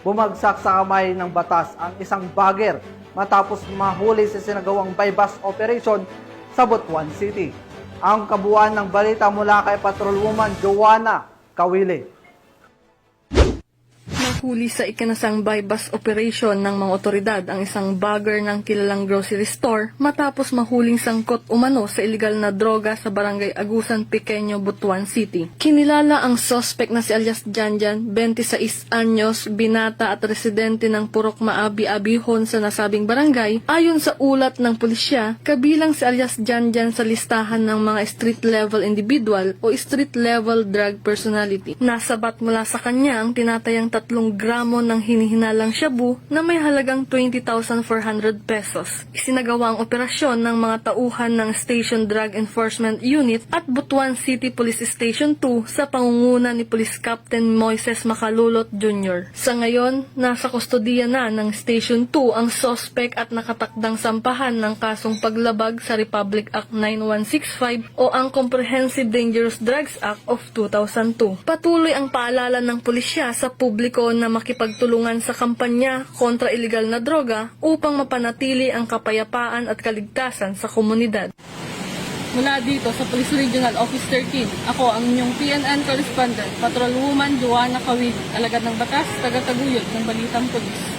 bumagsak sa kamay ng batas ang isang bagger matapos mahuli sa sinagawang bypass operation sa Butuan City. Ang kabuuan ng balita mula kay Patrolwoman Joanna Kawili. Nahuli sa ikinasang bypass operation ng mga otoridad ang isang bagger ng kilalang grocery store matapos mahuling sangkot umano sa iligal na droga sa barangay Agusan Pequeño, Butuan City. Kinilala ang suspect na si alias Janjan, 26 anyos, binata at residente ng Purok Maabi, Abihon sa nasabing barangay. Ayon sa ulat ng pulisya, kabilang si alias Janjan sa listahan ng mga street level individual o street level drug personality. Nasabat mula sa kanya ang tinatayang 3 gramo ng hinihinalang shabu na may halagang 20,400 pesos. Isinagawa ang operasyon ng mga tauhan ng Station Drug Enforcement Unit at Butuan City Police Station 2 sa pangunguna ni Police Captain Moises Macalulot Jr. Sa ngayon, nasa kustodiya na ng Station 2 ang suspect at nakatakdang sampahan ng kasong paglabag sa Republic Act 9165 o ang Comprehensive Dangerous Drugs Act of 2002. Patuloy ang paalala ng pulisya sa publiko na makipagtulungan sa kampanya kontra iligal na droga upang mapanatili ang kapayapaan at kaligtasan sa komunidad. Mula dito sa Police Regional Office 13, ako ang inyong PNN correspondent, Patrolwoman Joanna Kawili, alagad ng batas, taga-taguyod ng Balitang Pulis.